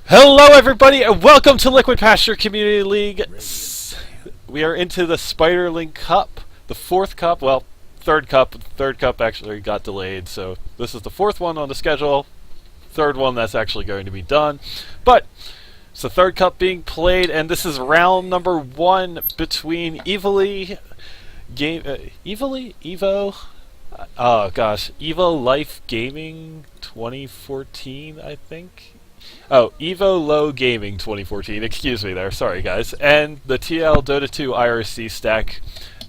Hello everybody and welcome to Liquid Pasture Community League. We are into the Spiderling Cup, the fourth cup, well, third cup. The third cup actually got delayed, so this is the fourth one on the schedule, third one that's actually going to be done. But it's the third cup being played, and this is round number one between Evolo Life Gaming 2014, I think. Oh, Evolo Gaming 2014, excuse me there, sorry guys. And the Dota 2 IRC stack.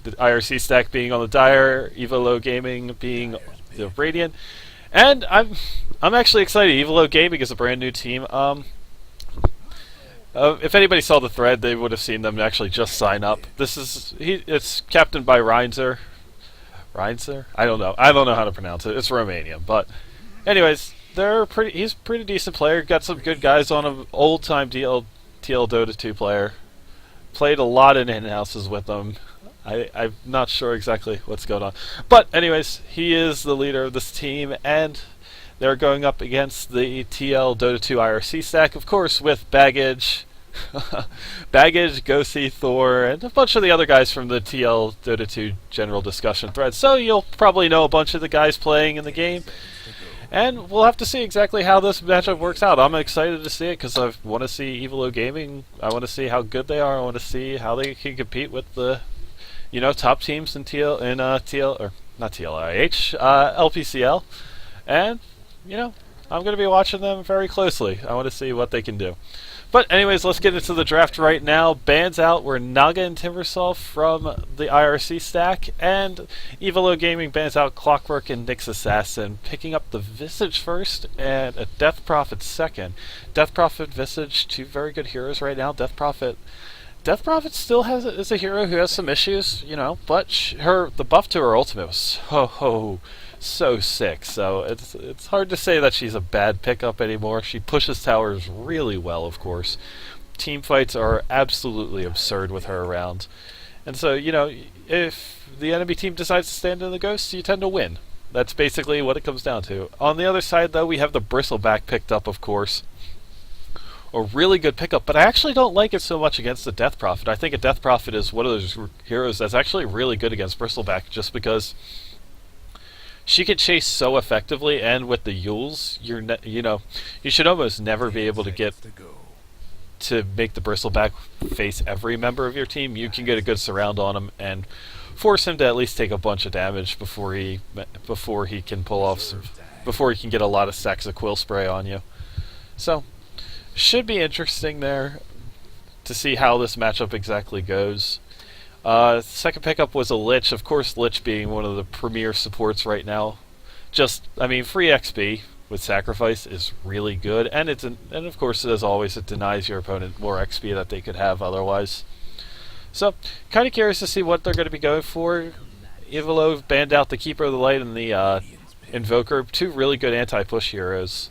The IRC stack being on the Dire, Evolo Gaming being the Radiant. And I'm actually excited. Evolo Gaming is a brand new team. If anybody saw the thread, they would have seen them actually just sign up. It's captained by Reinzer. Reinzer? I don't know how to pronounce it. It's Romanian, but anyways, he's a pretty decent player. Got some good guys on him. Old-time TL Dota 2 player. Played a lot in in-houses with them. I'm not sure exactly what's going on. But anyways, he is the leader of this team, and they're going up against the TL Dota 2 IRC stack, of course, with Baggage, Go-See Thor, and a bunch of the other guys from the TL Dota 2 general discussion thread. So you'll probably know a bunch of the guys playing in the game. And we'll have to see exactly how this matchup works out. I'm excited to see it because I want to see Evolo Gaming. I want to see how good they are. I want to see how they can compete with the, top teams in LPCL. And, I'm going to be watching them very closely. I want to see what they can do. But anyways, let's get into the draft right now. Bans out were Naga and Timbersaw from the IRC stack, and Evolo Gaming bans out Clockwork and Nyx Assassin, picking up the Visage first and a Death Prophet second. Death Prophet, Visage, two very good heroes right now. Death Prophet still is a hero who has some issues, but the buff to her ultimate was so sick. So it's hard to say that she's a bad pickup anymore. She pushes towers really well, of course. Team fights are absolutely absurd with her around. And so, if the enemy team decides to stand in the ghosts, you tend to win. That's basically what it comes down to. On the other side, though, we have the Bristleback picked up, of course. A really good pickup, but I actually don't like it so much against the Death Prophet. I think a Death Prophet is one of those heroes that's actually really good against Bristleback, just because she can chase so effectively, and with the Yules, you should almost never be able to get to make the Bristleback face every member of your team. You can get a good surround on him and force him to at least take a bunch of damage before he can get a lot of stacks of Quill Spray on you. So should be interesting there to see how this matchup exactly goes. Second pickup was a Lich. Of course, Lich being one of the premier supports right now. Free XP with Sacrifice is really good, and of course, as always, it denies your opponent more XP that they could have otherwise. So, kind of curious to see what they're going to be going for. Evolo banned out the Keeper of the Light and the Invoker, two really good anti-push heroes.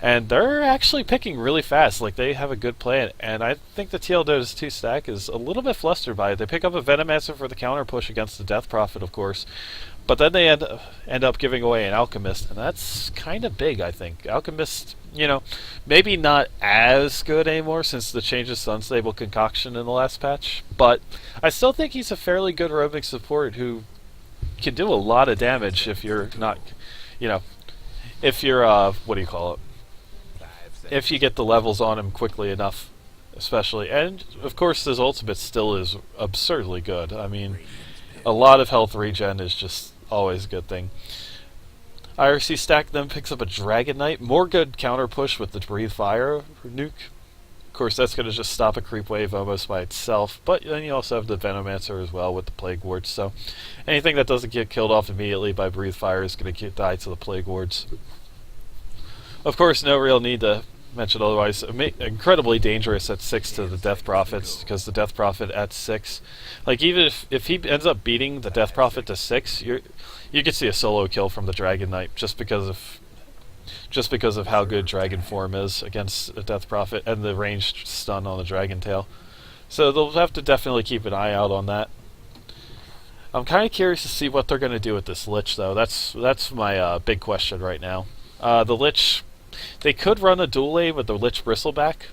And they're actually picking really fast. Like, they have a good plan. And I think the TL Dota 2 stack is a little bit flustered by it. They pick up a Venomancer for the counter push against the Death Prophet, of course. But then they end up giving away an Alchemist. And that's kind of big, I think. Alchemist, maybe not as good anymore since the change of Sunstable Concoction in the last patch. But I still think he's a fairly good roaming support who can do a lot of damage if you're not, if you're, if you get the levels on him quickly enough, especially. And, of course, his ultimate still is absurdly good. I mean, a lot of health regen is just always a good thing. IRC stack then picks up a Dragon Knight. More good counter push with the Breathe Fire nuke. Of course, that's going to just stop a creep wave almost by itself. But then you also have the Venomancer as well with the Plague Wards. So anything that doesn't get killed off immediately by Breathe Fire is going to die to the Plague Wards. Of course, no real need to mention otherwise. Incredibly dangerous at 6 to the Death Prophets, because the Death Prophet at 6, like, even if he ends up beating the Death Prophet to 6, you could see a solo kill from the Dragon Knight just because of how good Dragon Form is against a Death Prophet and the ranged stun on the Dragon Tail. So they'll have to definitely keep an eye out on that. I'm kind of curious to see what they're going to do with this Lich, though. That's my big question right now. The Lich They could run a dual lane with the Lich Bristleback.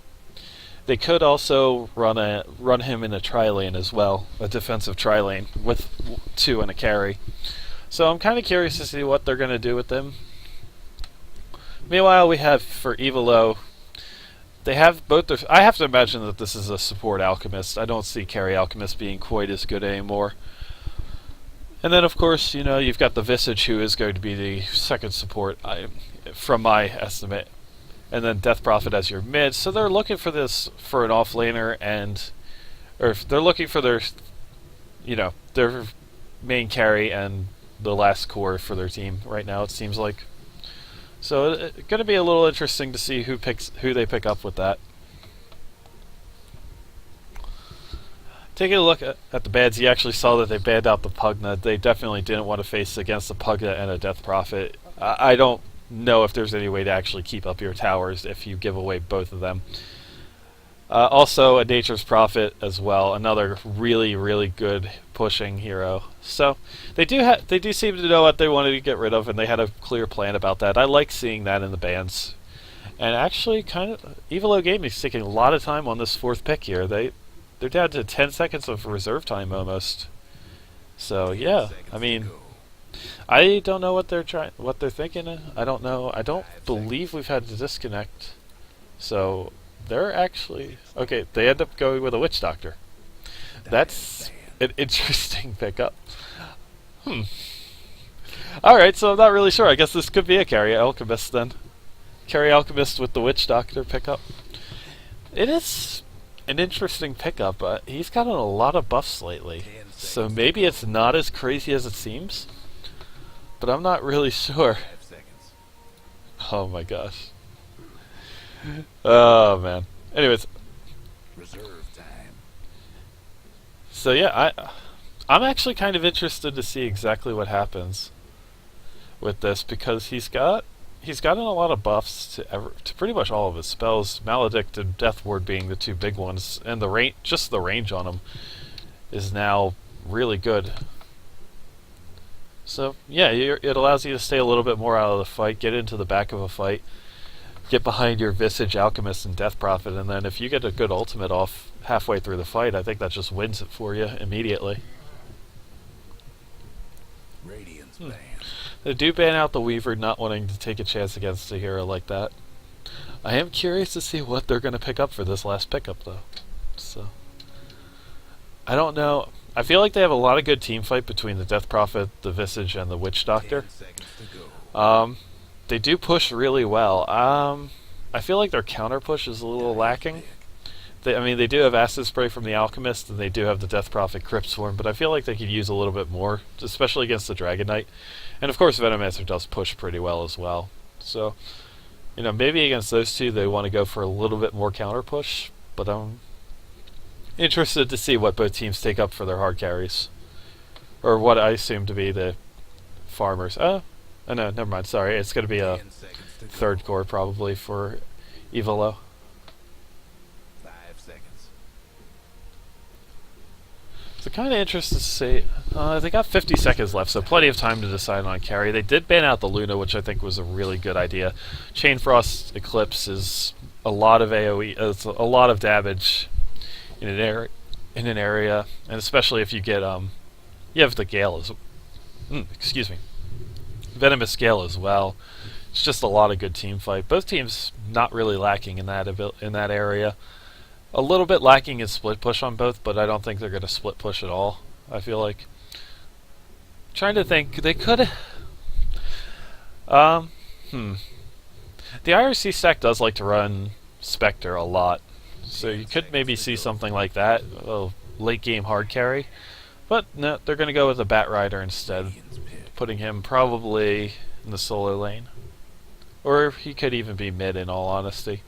They could also run him in a tri-lane as well, a defensive tri-lane with 2 and a carry. So I'm kind of curious to see what they're going to do with them. Meanwhile, we have for Evolo, they have both their... I have to imagine that this is a support Alchemist. I don't see carry Alchemist being quite as good anymore. And then, of course, you know, you've got the Visage, who is going to be the second support, from my estimate. And then Death Prophet as your mid. So they're looking for this for an offlaner, or they're looking for their, you know, their main carry and the last core for their team right now, it seems like. So it's going to be a little interesting to see who they pick up with that. Taking a look at the bans, you actually saw that they banned out the Pugna. They definitely didn't want to face against the Pugna and a Death Prophet. I don't know if there's any way to actually keep up your towers if you give away both of them. Also, a Nature's Prophet as well, another really, really good pushing hero. So they do seem to know what they wanted to get rid of, and they had a clear plan about that. I like seeing that in the bans. And actually, kind of, Evolo Gaming is taking a lot of time on this 4th pick here. They're down to 10 seconds of reserve time almost. So yeah, I mean, I don't know what they're thinking. I don't know. I don't believe we've had to disconnect. So they're actually okay. They end up going with a Witch Doctor. That's an interesting pickup. All right, so I'm not really sure. I guess this could be a carry Alchemist then. Carry Alchemist with the Witch Doctor pickup. It is an interesting pickup. He's gotten a lot of buffs lately, so maybe it's not as crazy as it seems. But I'm not really sure. Oh my gosh. Oh man. Anyways. So yeah, I'm actually kind of interested to see exactly what happens with this, because he's gotten a lot of buffs to pretty much all of his spells. Maledict and Death Ward being the 2 big ones, and just the range on him is now really good. So yeah, it allows you to stay a little bit more out of the fight, get into the back of a fight, get behind your Visage, Alchemist, and Death Prophet, and then if you get a good ultimate off halfway through the fight, I think that just wins it for you immediately. They do ban out the Weaver, not wanting to take a chance against a hero like that. I am curious to see what they're going to pick up for this last pickup, though. So I don't know. I feel like they have a lot of good team fight between the Death Prophet, the Visage, and the Witch Doctor. They do push really well. I feel like their counter push is a little lacking. They do have Acid Spray from the Alchemist, and they do have the Death Prophet Crypt Swarm, but I feel like they could use a little bit more, especially against the Dragon Knight. And of course, Venomancer does push pretty well as well. So, you know, maybe against those two they want to go for a little bit more counter push, but I'm interested to see what both teams take up for their hard carries. Or what I assume to be the farmers. Oh no, never mind, sorry. It's going to be a 3rd core probably for Evolo. 5 seconds. So kind of interested to see. They got 50 seconds left, so plenty of time to decide on carry. They did ban out the Luna, which I think was a really good idea. Chain Frost Eclipse is a lot of AoE. It's a lot of damage in an area, and especially if you get you have the Gale as excuse me, Venomous Gale as well. It's just a lot of good team fight. Both teams not really lacking in that area. A little bit lacking in split push on both, but I don't think they're going to split push at all. I feel like. Trying to think, they could. The IRC stack does like to run Spectre a lot, so you could maybe see something like that, a late game hard carry. But no, they're going to go with a Bat Rider instead, putting him probably in the solo lane. Or he could even be mid, in all honesty.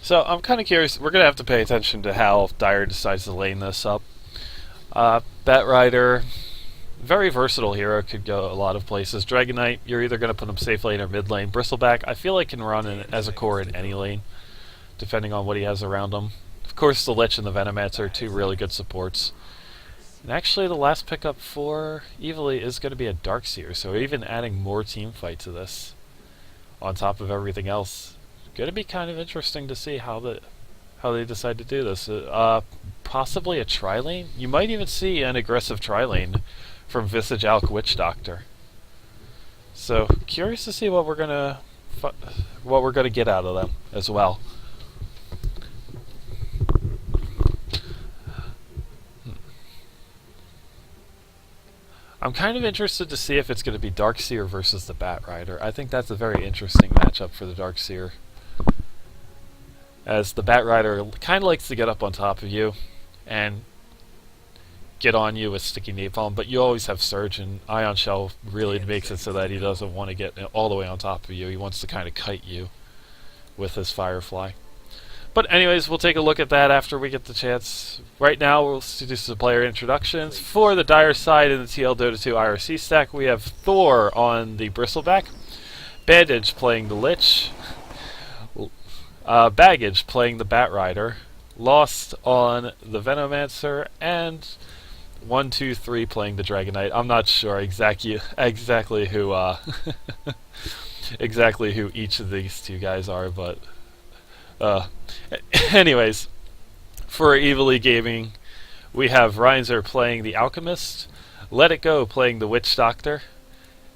So I'm kind of curious. We're going to have to pay attention to how Dire decides to lane this up. Bat Rider, very versatile hero, could go a lot of places. Dragon Knight, you're either going to put him safe lane or mid lane. Bristleback, I feel like can run as a core in any lane, depending on what he has around him. Of course, the Lich and the Venomancer are 2 really good supports. And actually the last pickup for Evoli is going to be a Darkseer, so even adding more team fight to this on top of everything else. Going to be kind of interesting to see how they decide to do this. Possibly a tri-lane? You might even see an aggressive tri-lane from Visage Alk Witch Doctor. So curious to see what we're gonna get out of them as well. I'm kind of interested to see if it's going to be Darkseer versus the Batrider. I think that's a very interesting matchup for the Darkseer, as the Batrider kind of likes to get up on top of you and get on you with sticky napalm, but you always have Surge, and Ion Shell really makes it so that he doesn't want to get all the way on top of you. He wants to kind of kite you with his Firefly. But anyways, we'll take a look at that after we get the chance. Right now, we'll do some player introductions. For the Dire side in the TL-Dota 2 IRC stack, we have Thor on the Bristleback, Bandage playing the Lich, Baggage playing the Batrider, Lost on the Venomancer, and 123 playing the Dragonite. I'm not sure exactly who exactly who each of these two guys are, but anyways, for Evolo Gaming, we have Reinzer playing the Alchemist, Let It Go playing the Witch Doctor,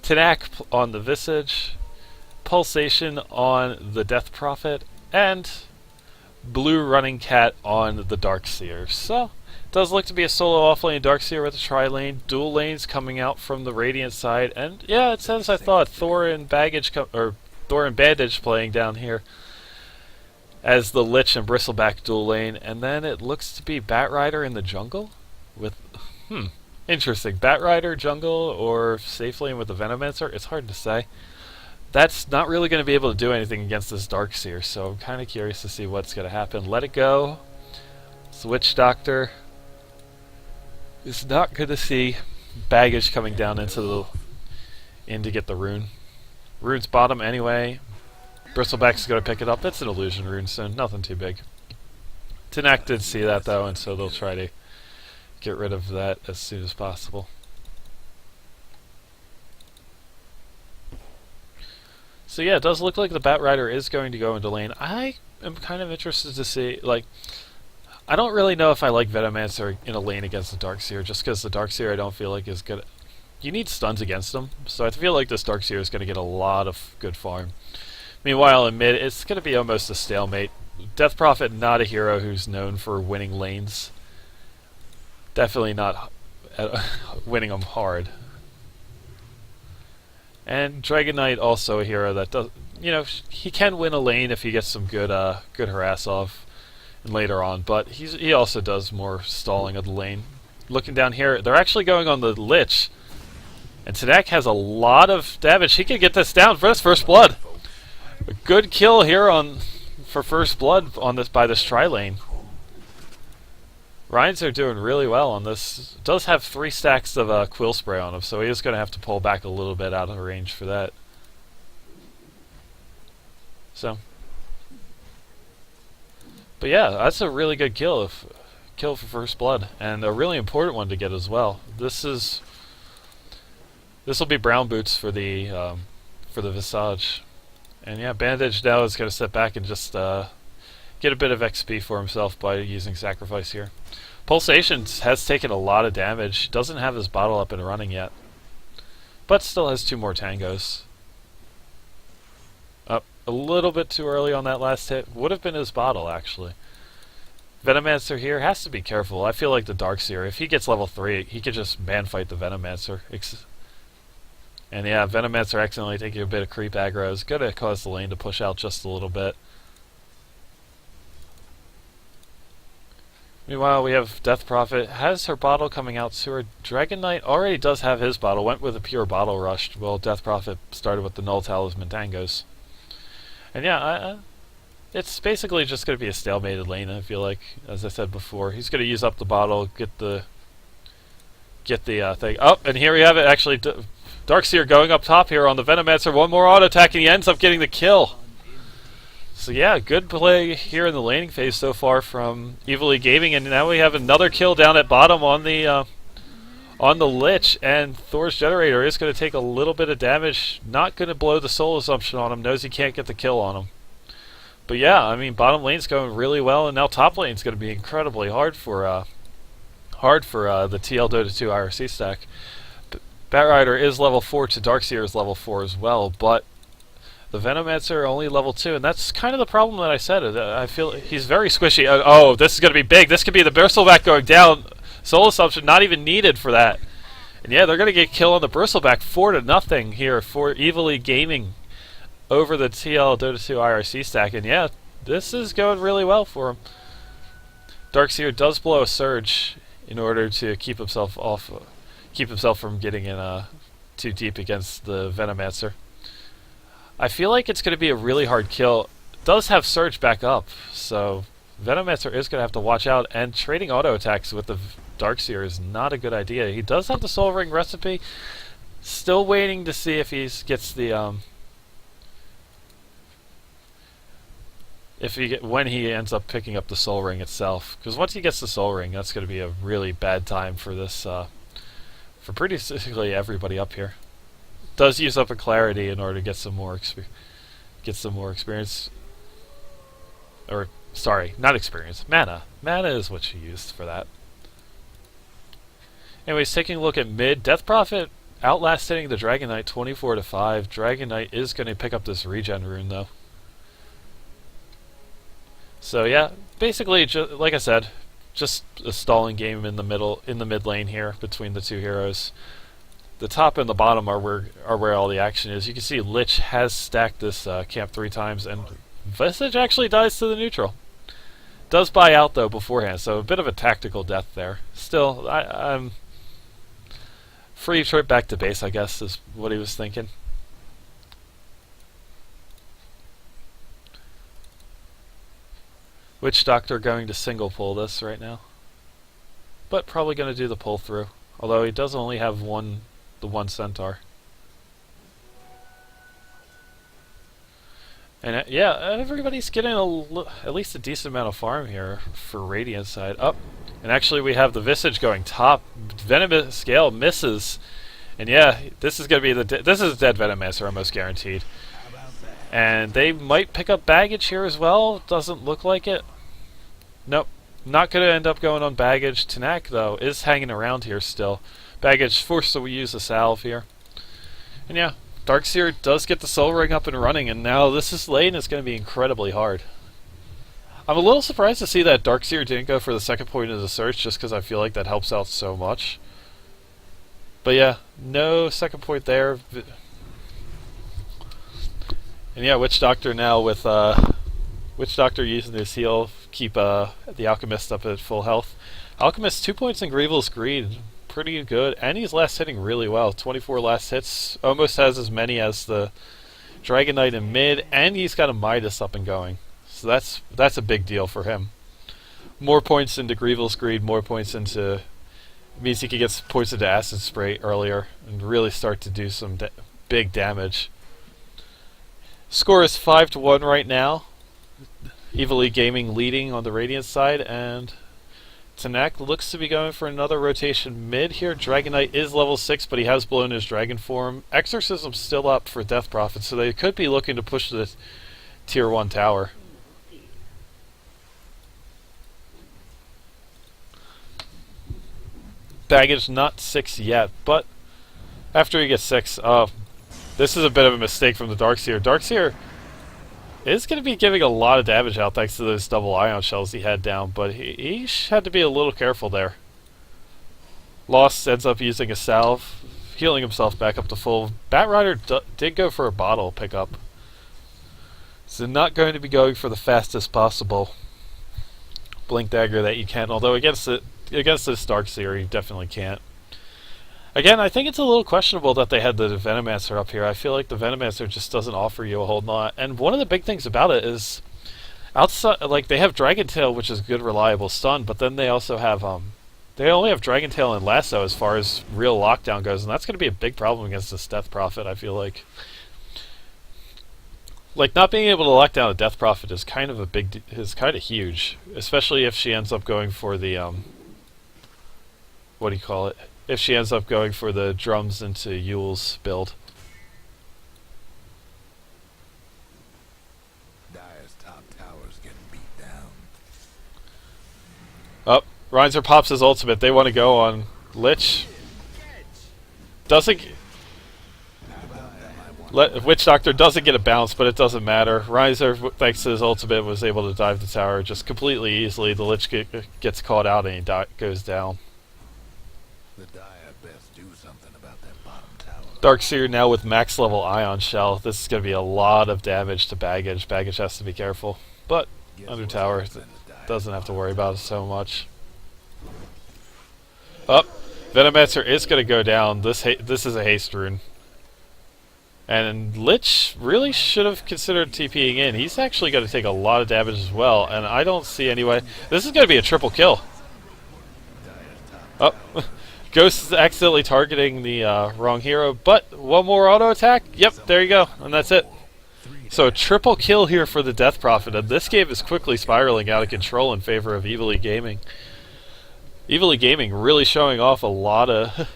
Tanak on the Visage, Pulsation on the Death Prophet, and Blue Running Cat on the Darkseer. So, it does look to be a solo offlane Darkseer with a tri-lane, dual lanes coming out from the Radiant side, and yeah, it's as I thought, Thor and Bandage playing down here as the Lich and Bristleback dual lane, and then it looks to be Batrider in the jungle with interesting. Batrider jungle or safe lane with the Venomancer, it's hard to say. That's not really going to be able to do anything against this Darkseer, so I'm kind of curious to see what's going to happen. Let It Go. Witch Doctor is not going to see Baggage coming down into to get the rune. Rune's bottom anyway. Bristleback's going to pick it up. It's an illusion rune, so nothing too big. Tanak did see that though, and so they'll try to get rid of that as soon as possible. So yeah, it does look like the Batrider is going to go into lane. I am kind of interested to see, like, I don't really know if I like Venomancer in a lane against the Darkseer, just because the Darkseer I don't feel like is good. You need stuns against him, so I feel like this Darkseer is going to get a lot of good farm. Meanwhile, in mid, it's going to be almost a stalemate. Death Prophet, not a hero who's known for winning lanes. Definitely not winning them hard. And Dragonite, also a hero that does, he can win a lane if he gets some good harass off and later on, but he also does more stalling of the lane. Looking down here, they're actually going on the Lich, and Tanak has a lot of damage. He can get this down for his first blood. A good kill here for first blood on this by this tri-lane. Ryans are doing really well on this. Does have 3 stacks of Quill Spray on him, so he is going to have to pull back a little bit out of range for that. So, but yeah, that's a really good kill for first blood, and a really important one to get as well. This will be brown boots for the Visage, and yeah, Bandage now is going to sit back and just get a bit of XP for himself by using Sacrifice here. Pulsation has taken a lot of damage. Doesn't have his bottle up and running yet, but still has 2 more tangos. Up a little bit too early on that last hit. Would have been his bottle, actually. Venomancer here has to be careful. I feel like the Darkseer, if he gets level 3, he could just man-fight the Venomancer. And yeah, Venomancer accidentally taking a bit of creep aggro is going to cause the lane to push out just a little bit. Meanwhile, we have Death Prophet. Has her bottle coming out to her. Dragon Knight already does have his bottle. Went with a pure bottle rush. Well, Death Prophet started with the Null Talisman Tangos. And yeah, it's basically just going to be a stalemated lane, I feel like. As I said before, he's going to use up the bottle, get the thing. Oh, and here we have it, actually. Darkseer going up top here on the Venomancer. One more auto attack, and he ends up getting the kill. So yeah, good play here in the laning phase so far from Evolo Gaming, and now we have another kill down at bottom on the on the Lich, and Thor's Generator is going to take a little bit of damage. Not going to blow the Soul Assumption on him. Knows he can't get the kill on him. But yeah, I mean, bottom lane's going really well, and now top lane's going to be incredibly hard for the TL Dota 2 IRC stack. Batrider is level 4 to Darkseer is level 4 as well, but the Venomancer are only level 2, and that's kind of the problem that I said. I feel he's very squishy. Oh, this is going to be big. This could be the Bristleback going down. Soul Assumption not even needed for that. And yeah, they're going to get killed on the Bristleback 4-0 here for Evolo Gaming over the TL Dota 2 IRC stack. And yeah, this is going really well for him. Darkseer does blow a Surge in order to keep himself from getting in too deep against the Venomancer. I feel like it's going to be a really hard kill. It does have Surge back up, so Venomancer is going to have to watch out, and trading auto attacks with the Darkseer is not a good idea. He does have the Soul Ring recipe. Still waiting to see if he gets the when he ends up picking up the Soul Ring itself. Because once he gets the Soul Ring, that's going to be a really bad time for this for pretty basically everybody up here. Does use up a Clarity in order to get some more experience. Or sorry, not experience. Mana. Mana is what she used for that. Anyways, taking a look at mid, Death Prophet outlasting the Dragon Knight 24-5. Dragon Knight is going to pick up this regen rune though. So yeah, basically, like I said, just a stalling game in the mid lane here between the two heroes. The top and the bottom are where all the action is. You can see Lich has stacked this camp 3 times, and Visage actually dies to the neutral. Does buy out though beforehand, so a bit of a tactical death there. Still, I'm free trip back to base, I guess, is what he was thinking. Witch Doctor going to single pull this right now, but probably going to do the pull through. Although he does only have the one Centaur. And yeah, everybody's getting at least a decent amount of farm here for Radiant side. Up, and actually we have the Visage going top. Venom Scale misses, and yeah, this is going to be this is a dead Venomancer almost guaranteed. And they might pick up baggage here as well. Doesn't look like it. Nope, not going to end up going on baggage. Tanak though is hanging around here still. Baggage forced to use a salve here, and yeah. Darkseer does get the Soul Ring up and running, and now this lane is going to be incredibly hard. I'm a little surprised to see that Darkseer didn't go for the second point of the search, just because I feel like that helps out so much. But yeah, no second point there. And yeah, Witch Doctor now with Witch Doctor using his heal, keep the Alchemist up at full health. Alchemist 2 points in Grievel's Greed. Pretty good, and he's last hitting really well. 24 last hits, almost has as many as the Dragon Knight in mid, and he's got a Midas up and going. So that's a big deal for him. More points into Grievel's Greed, more points into means he can get points into Acid Spray earlier and really start to do some big damage. Score is 5-1 right now. Evolo Gaming leading on the Radiant side, and Tanak looks to be going for another rotation mid here. Dragon Knight is level 6, but he has blown his dragon form. Exorcism's still up for Death Prophet, so they could be looking to push the tier 1 tower. Baggage not 6 yet, but after he gets 6, this is a bit of a mistake from the Darkseer. Darkseer is going to be giving a lot of damage out thanks to those double ion shells he had down, but he had to be a little careful there. Lost ends up using a salve, healing himself back up to full. Batrider did go for a bottle pickup, so not going to be going for the fastest possible blink dagger that you can, although against this Darkseer you definitely can't. Again, I think it's a little questionable that they had the Venomancer up here. I feel like the Venomancer just doesn't offer you a whole lot. And one of the big things about it is, outside, like they have Dragon Tail, which is good, reliable stun, but then they also have they only have Dragon Tail and Lasso as far as real lockdown goes, and that's going to be a big problem against this Death Prophet. I feel like not being able to lock down a Death Prophet is kind of huge, especially if she ends up going for the what do you call it? if she ends up going for the drums into Yule's build. Dire's top tower's getting beat down. Oh, Reinzer pops his ultimate. They want to go on Lich. Doesn't... Witch Doctor doesn't get a bounce, but it doesn't matter. Reinzer, thanks to his ultimate, was able to dive the tower just completely easily. The Lich gets caught out and he goes down. The Dire best do something about that bottom tower. Darkseer now with max level Ion Shell. This is going to be a lot of damage to Baggage. Baggage has to be careful. But under tower doesn't have to worry about it so much. Up. Venomancer is going to go down. This is a haste rune. And Lich really should have considered TPing in. He's actually going to take a lot of damage as well, and I don't see any way. This is going to be a triple kill. Oh, Ghost is accidentally targeting the wrong hero, but one more auto attack. Yep, there you go, and that's it. So a triple kill here for the Death Prophet, and this game is quickly spiraling out of control in favor of Evolo Gaming. Evolo Gaming really showing off a lot of...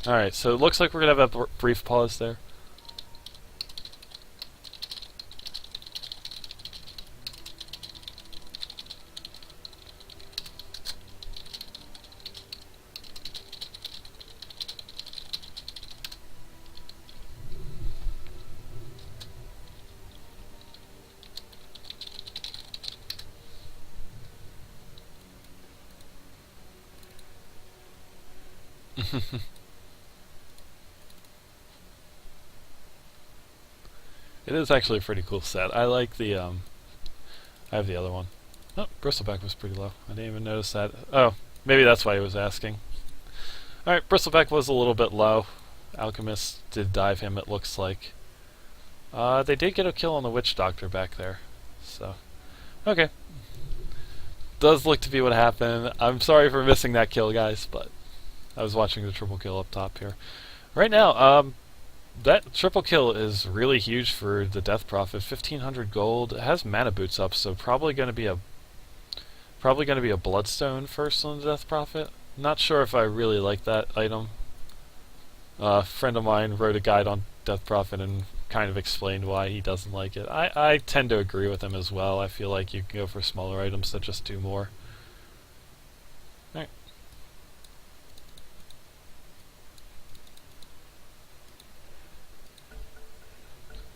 Alright, so it looks like we're going to have a brief pause there. It is actually a pretty cool set. I like the, I have the other one. Oh, Bristleback was pretty low. I didn't even notice that. Oh, maybe that's why he was asking. Alright, Bristleback was a little bit low. Alchemist did dive him, it looks like. They did get a kill on the Witch Doctor back there. So, okay. Does look to be what happened. I'm sorry for missing that kill, guys, but I was watching the triple kill up top here. Right now, that triple kill is really huge for the Death Prophet. 1500 gold. It has mana boots up, so probably going to be a Bloodstone first on the Death Prophet. Not sure if I really like that item. A friend of mine wrote a guide on Death Prophet and kind of explained why he doesn't like it. I tend to agree with him as well. I feel like you can go for smaller items that just do more. Alright.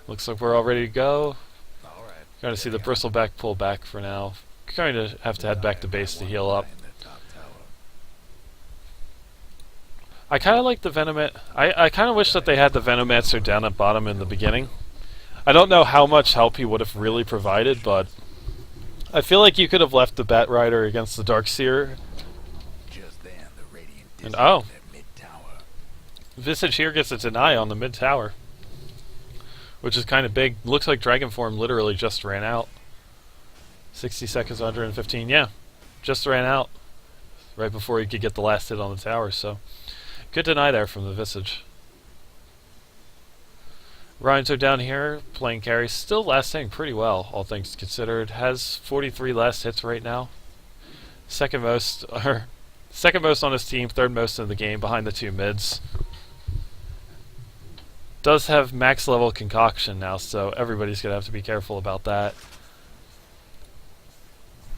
Looks like we're all ready to go. Going to see the Bristleback pull back for now. Going to have to head back to base to heal up. I kind of like the Venomancer. I kind of wish that they had the Venomancer down at bottom in the beginning. I don't know how much help he would have really provided, but I feel like you could have left the Bat Rider against the Darkseer. And oh, Visage here gets a deny on the mid tower, which is kind of big. Looks like Dragon Form literally just ran out. 60 seconds, 115. Yeah, just ran out right before he could get the last hit on the tower. So good deny there from the Visage. Reinzer down here playing carry, still lasting pretty well, all things considered. Has 43 last hits right now. Second most on his team, third most in the game, behind the two mids. Does have max level concoction now, so everybody's gonna have to be careful about that.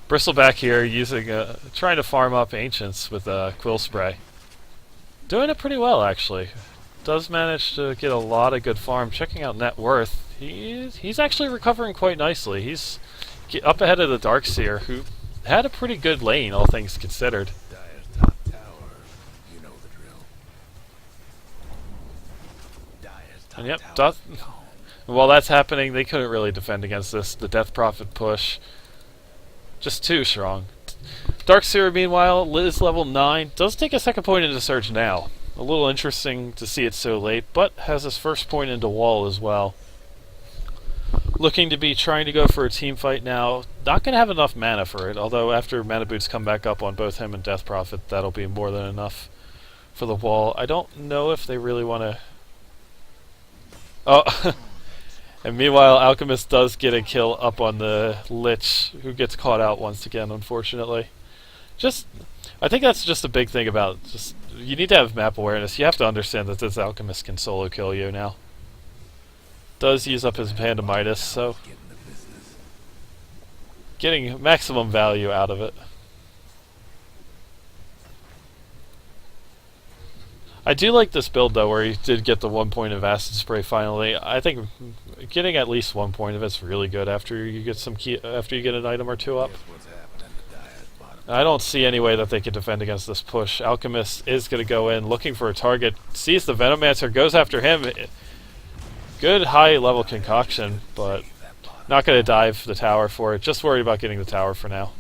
Bristleback here using trying to farm up ancients with a quill spray. Doing it pretty well actually. Does manage to get a lot of good farm. Checking out net worth, he's actually recovering quite nicely. He's up ahead of the Darkseer, who had a pretty good lane, all things considered. And yep, while that's happening, they couldn't really defend against this. The Death Prophet push, just too strong. Darkseer, meanwhile, is level 9. Does take a second point into Surge now. A little interesting to see it so late, but has his first point into Wall as well. looking to be trying to go for a team fight now. Not going to have enough mana for it, although after mana boots come back up on both him and Death Prophet, that'll be more than enough for the wall. I don't know if they really want to... Oh, and meanwhile, Alchemist does get a kill up on the Lich, who gets caught out once again, unfortunately. I think that's just a big thing about you need to have map awareness. You have to understand that this Alchemist can solo kill you now. Does use up his Panda Midas, so getting maximum value out of it. I do like this build though, where he did get the 1 point of Acid Spray finally. I think getting at least 1 point of it's really good after you get after you get an item or two up. I don't see any way that they could defend against this push. Alchemist is going to go in looking for a target, sees the Venomancer, goes after him. Good high level concoction, but not going to dive the tower for it. Just worried about getting the tower for now.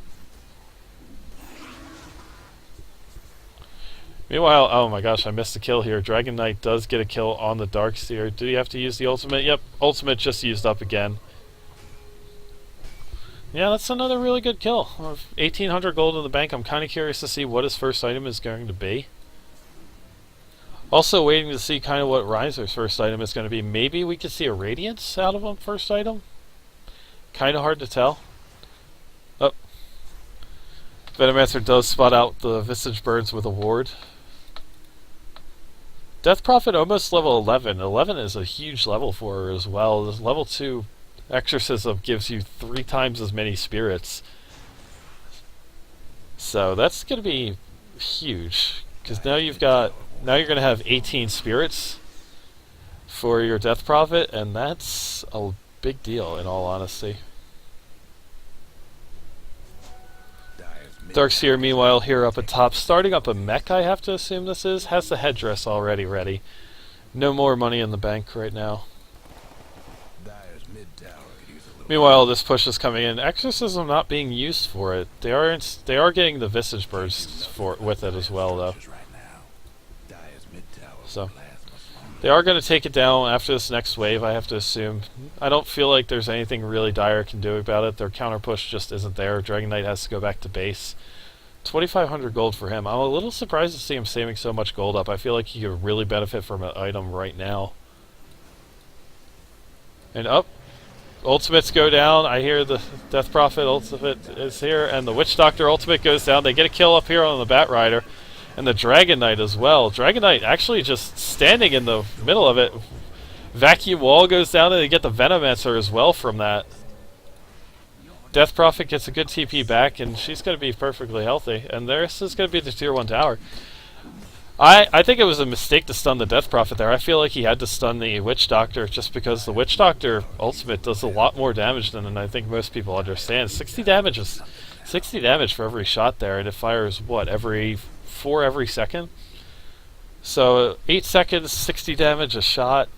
Meanwhile, oh my gosh, I missed a kill here. Dragon Knight does get a kill on the Darkseer. Do you have to use the ultimate? Yep, ultimate just used up again. Yeah, that's another really good kill. 1,800 gold in the bank. I'm kind of curious to see what his first item is going to be. Also waiting to see kind of what Reiser's first item is going to be. Maybe we could see a Radiance out of him first item? Kind of hard to tell. Oh. Venomancer does spot out the Visage Birds with a ward. Death Prophet almost level 11. 11 is a huge level for her as well. This level 2 Exorcism gives you 3 times as many spirits. So that's going to be huge. Because now you're going to have 18 spirits for your Death Prophet, and that's a big deal in all honesty. Darkseer, meanwhile, here up at top, starting up a mech, I have to assume this is, has the headdress already ready. No more money in the bank right now. Meanwhile, this push is coming in. Exorcism not being used for it. They are getting the Visage Burst with it as well, though. So they are going to take it down after this next wave, I have to assume. I don't feel like there's anything really Dire can do about it. Their counter push just isn't there. Dragon Knight has to go back to base. 2,500 gold for him. I'm a little surprised to see him saving so much gold up. I feel like he could really benefit from an item right now. And up. Ultimates go down. I hear the Death Prophet ultimate is here, and the Witch Doctor ultimate goes down. They get a kill up here on the Bat Rider, and the Dragon Knight as well. Dragon Knight actually just standing in the middle of it. Vacuum Wall goes down, and they get the Venomancer as well from that. Death Prophet gets a good TP back, and she's going to be perfectly healthy. And this is going to be the Tier 1 tower. I think it was a mistake to stun the Death Prophet there. I feel like he had to stun the Witch Doctor just because the Witch Doctor ultimate does a lot more damage than I think most people understand. 60 damage is 60 damage for every shot there, and it fires what, every 4 every second? So 8 seconds, 60 damage a shot.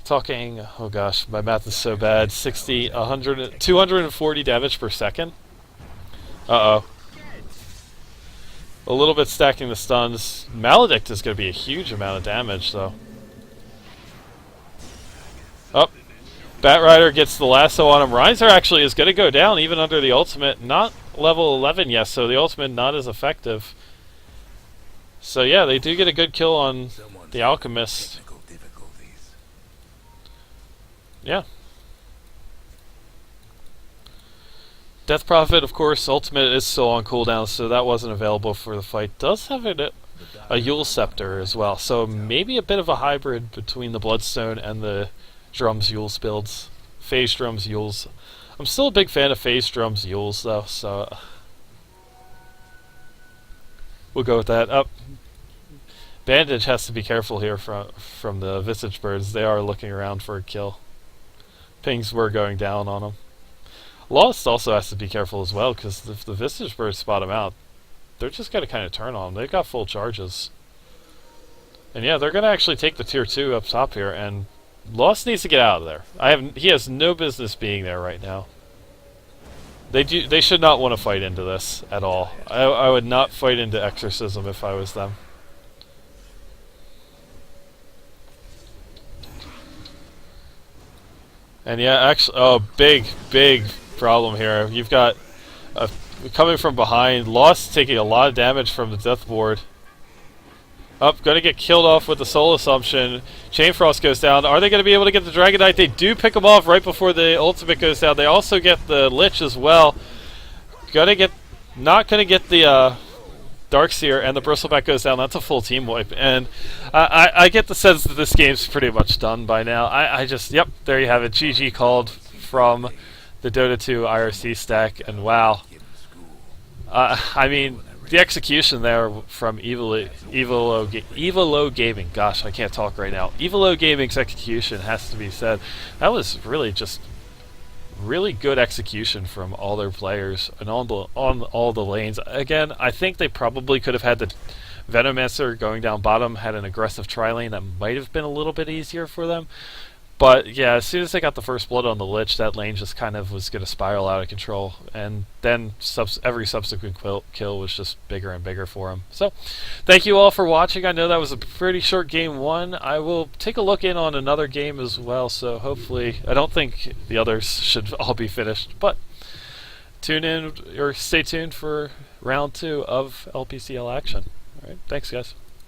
Talking, oh gosh, my math is so bad. 60, 100, 240 damage per second. Uh-oh. A little bit stacking the stuns. Maledict is going to be a huge amount of damage, though. Oh. Bat Rider gets the lasso on him. Reiser actually is going to go down even under the ultimate. Not level 11 yet, so the ultimate not as effective. So yeah, they do get a good kill on the Alchemist. Yeah. Death Prophet, of course, ultimate is still on cooldown, so that wasn't available for the fight. Does have a Yule Scepter as well, so maybe a bit of a hybrid between the Bloodstone and the Drums Yules builds. Phase Drums Yules. I'm still a big fan of Phase Drums Yules, though, so we'll go with that. Up. Bandage has to be careful here from the Visage Birds. They are looking around for a kill. Pings were going down on them. Lost also has to be careful as well, because if the Visage Birds spot him out, they're just going to kind of turn on him. They've got full charges. And yeah, they're going to actually take the Tier 2 up top here, and Lost needs to get out of there. He has no business being there right now. They should not want to fight into this at all. I would not fight into Exorcism if I was them. And yeah, actually, oh, big problem here. You've got coming from behind, Lost taking a lot of damage from the death board. Up, going to get killed off with the Soul Assumption. Chainfrost goes down. Are they going to be able to get the Dragon Knight? They do pick him off right before the ultimate goes down. They also get the Lich as well. Not going to get the Darkseer, and the Bristleback goes down. That's a full team wipe. And I get the sense that this game's pretty much done by now. Yep, there you have it. GG called from the Dota 2 IRC stack, and wow. I mean, the execution there from Evolo Gaming. Gosh, I can't talk right now. Evolo Gaming's execution has to be said. That was really just really good execution from all their players and on all the lanes. Again, I think they probably could have had the Venomancer going down bottom, had an aggressive tri-lane that might have been a little bit easier for them. But yeah, as soon as they got the first blood on the Lich, that lane just kind of was going to spiral out of control. And then every subsequent kill was just bigger and bigger for him. So, thank you all for watching. I know that was a pretty short game one. I will take a look in on another game as well. So hopefully, I don't think the others should all be finished. But tune in or stay tuned for round 2 of LPCL action. All right, thanks guys.